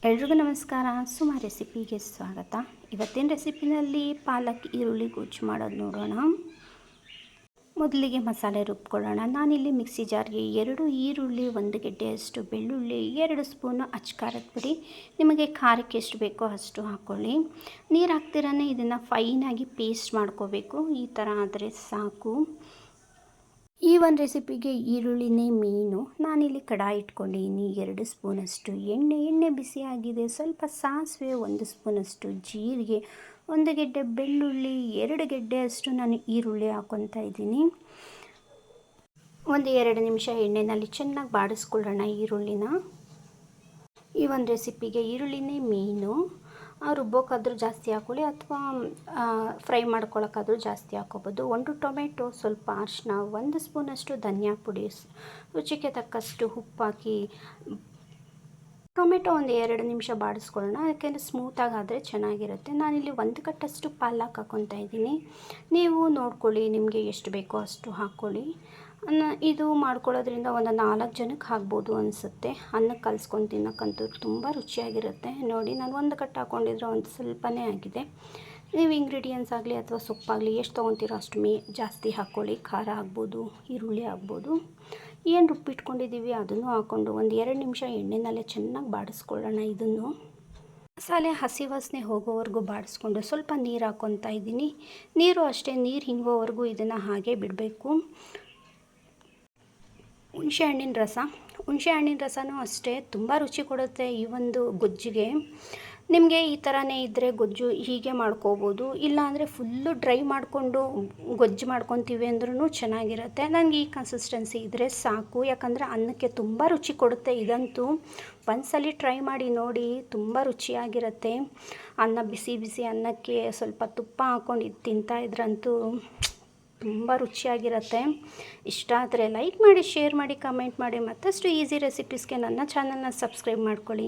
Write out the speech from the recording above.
ಎಲ್ರಿಗೂ ನಮಸ್ಕಾರ. ಸುಮಾ ರೆಸಿಪಿಗೆ ಸ್ವಾಗತ. ಇವತ್ತಿನ ರೆಸಿಪಿನಲ್ಲಿ ಪಾಲಕ್ ಈರುಳ್ಳಿ ಗೊಜ್ಜು ಮಾಡೋದು ನೋಡೋಣ. ಮೊದಲಿಗೆ ಮಸಾಲೆ ರುಬ್ಕೊಳ್ಳೋಣ. ನಾನಿಲ್ಲಿ ಮಿಕ್ಸಿ ಜಾರ್ಗೆ 2 ಈರುಳ್ಳಿ, 1 ಗೆಡ್ಡೆಯಷ್ಟು ಬೆಳ್ಳುಳ್ಳಿ, 2 ಸ್ಪೂನು ಅಚ್ಕಾರದ ಪುಡಿ, ನಿಮಗೆ ಖಾರಕ್ಕೆ ಎಷ್ಟು ಬೇಕೋ ಅಷ್ಟು ಹಾಕ್ಕೊಳ್ಳಿ. ನೀರು ಹಾಕ್ತಿರಾನೆ ಇದನ್ನು ಫೈನಾಗಿ ಪೇಸ್ಟ್ ಮಾಡ್ಕೋಬೇಕು. ಈ ಥರ ಆದರೆ ಸಾಕು. ಈ ಒಂದು ರೆಸಿಪಿಗೆ ಈರುಳ್ಳಿನೇ ಮೇನು. ನಾನಿಲ್ಲಿ ಕಡಾಯಿ ಇಟ್ಕೊಂಡಿದ್ದೀನಿ. 2 ಸ್ಪೂನಷ್ಟು ಎಣ್ಣೆ ಬಿಸಿ ಆಗಿದೆ. ಸ್ವಲ್ಪ ಸಾಸಿವೆ, 1 ಸ್ಪೂನಷ್ಟು ಜೀರಿಗೆ, 1 ಗೆಡ್ಡೆ ಬೆಳ್ಳುಳ್ಳಿ, 2 ಗೆಡ್ಡೆಯಷ್ಟು ನಾನು ಈರುಳ್ಳಿ ಹಾಕ್ಕೊತಾ ಇದ್ದೀನಿ. 1-2 ನಿಮಿಷ ಎಣ್ಣೆಯಲ್ಲಿ ಚೆನ್ನಾಗಿ ಬಾಡಿಸ್ಕೊಳ್ಳೋಣ ಈರುಳ್ಳಿನ. ಈ ಒಂದು ರೆಸಿಪಿಗೆ ಈರುಳ್ಳಿನೇ ಮೇನು. ರುಬ್ಬೋಕ್ಕಾದ್ರೂ ಜಾಸ್ತಿ ಹಾಕ್ಕೊಳ್ಳಿ ಅಥವಾ ಫ್ರೈ ಮಾಡ್ಕೊಳ್ಳೋಕ್ಕಾದ್ರೂ ಜಾಸ್ತಿ ಹಾಕ್ಕೋಬೋದು. 1 ಟೊಮೆಟೊ, ಸ್ವಲ್ಪ ಅರಿಶಿನ, 1 ಸ್ಪೂನಷ್ಟು ಧನಿಯಾ ಪುಡಿ, ರುಚಿಗೆ ತಕ್ಕಷ್ಟು ಉಪ್ಪು ಹಾಕಿ ಟೊಮೆಟೊ 1-2 ನಿಮಿಷ ಬಾಡಿಸ್ಕೊಳ್ಳೋಣ. ಯಾಕೆಂದರೆ ಸ್ಮೂತಾಗಾದರೆ ಚೆನ್ನಾಗಿರುತ್ತೆ. ನಾನಿಲ್ಲಿ 1 ಕಟ್ಟಷ್ಟು ಪಾಲಕ್ ಹಾಕ್ಕೊತಾ ಇದ್ದೀನಿ. ನೀವು ನೋಡ್ಕೊಳ್ಳಿ, ನಿಮಗೆ ಎಷ್ಟು ಬೇಕೋ ಅಷ್ಟು ಹಾಕ್ಕೊಳ್ಳಿ. ಇದು ಮಾಡ್ಕೊಳ್ಳೋದ್ರಿಂದ ಒಂದು 4 ಜನಕ್ಕೆ ಆಗ್ಬೋದು ಅನಿಸುತ್ತೆ. ಅನ್ನಕ್ಕೆ ಕಲಿಸ್ಕೊಂಡು ತಿನ್ನೋಕ್ಕಂತೂ ತುಂಬ ರುಚಿಯಾಗಿರುತ್ತೆ. ನೋಡಿ, ನಾನು 1 ಕಟ್ಟು ಹಾಕ್ಕೊಂಡಿದ್ರೆ ಒಂದು ಸ್ವಲ್ಪನೇ ಆಗಿದೆ. ನೀವು ಇಂಗ್ರೀಡಿಯೆಂಟ್ಸ್ ಆಗಲಿ ಅಥವಾ ಸೊಪ್ಪಾಗಲಿ ಎಷ್ಟು ತೊಗೊತೀರೋ ಅಷ್ಟು ಜಾಸ್ತಿ ಹಾಕ್ಕೊಳ್ಳಿ. ಖಾರ ಆಗ್ಬೋದು, ಈರುಳ್ಳಿ ಆಗ್ಬೋದು. ಏನು ರುಬ್ಬಿಟ್ಕೊಂಡಿದ್ದೀವಿ ಅದನ್ನು ಹಾಕ್ಕೊಂಡು 1-2 ನಿಮಿಷ ಎಣ್ಣೆನಲ್ಲೇ ಚೆನ್ನಾಗಿ ಬಾಡಿಸ್ಕೊಳ್ಳೋಣ. ಇದನ್ನು ಮಸಾಲೆ ಹಸಿ ವಾಸನೆ ಹೋಗೋವರೆಗೂ ಬಾಡಿಸ್ಕೊಂಡು ಸ್ವಲ್ಪ ನೀರು ಹಾಕ್ಕೊತಾ ಇದ್ದೀನಿ. ನೀರು ಅಷ್ಟೇ, ನೀರು ಹಿಂಗೋವರೆಗೂ ಇದನ್ನು ಹಾಗೆ ಬಿಡಬೇಕು. ಹುಣಸೆ ಹಣ್ಣಿನ ರಸನೂ ಅಷ್ಟೇ ತುಂಬ ರುಚಿ ಕೊಡುತ್ತೆ ಈ ಒಂದು ಗೊಜ್ಜಿಗೆ. ನಿಮಗೆ ಈ ಥರನೇ ಇದ್ದರೆ ಗೊಜ್ಜು ಹೀಗೆ ಮಾಡ್ಕೋಬೋದು. ಇಲ್ಲಾಂದರೆ ಫುಲ್ಲು ಡ್ರೈ ಮಾಡಿಕೊಂಡು ಗೊಜ್ಜು ಮಾಡ್ಕೊತೀವಿ ಅಂದ್ರೂ ಚೆನ್ನಾಗಿರುತ್ತೆ. ನನಗೆ ಈ ಕನ್ಸಿಸ್ಟೆನ್ಸಿ ಇದ್ದರೆ ಸಾಕು. ಯಾಕಂದರೆ ಅನ್ನಕ್ಕೆ ತುಂಬ ರುಚಿ ಕೊಡುತ್ತೆ ಇದಂತೂ. ಒಂದ್ಸಲ ಟ್ರೈ ಮಾಡಿ ನೋಡಿ, ತುಂಬ ರುಚಿಯಾಗಿರುತ್ತೆ. ಅನ್ನ ಬಿಸಿ ಬಿಸಿ ಅನ್ನಕ್ಕೆ ಸ್ವಲ್ಪ ತುಪ್ಪ ಹಾಕ್ಕೊಂಡು ತಿಂತಾಯಿದ್ರಂತೂ ತುಂಬ ರುಚಿಯಾಗಿರುತ್ತೆ. ಇಷ್ಟ ಆದರೆ ಲೈಕ್ ಮಾಡಿ, ಶೇರ್ ಮಾಡಿ, ಕಮೆಂಟ್ ಮಾಡಿ. ಮತ್ತಷ್ಟು ಈಸಿ ರೆಸಿಪೀಸ್ಗೆ ನನ್ನ ಚಾನಲ್ನ ಸಬ್ಸ್ಕ್ರೈಬ್ ಮಾಡ್ಕೊಳ್ಳಿ.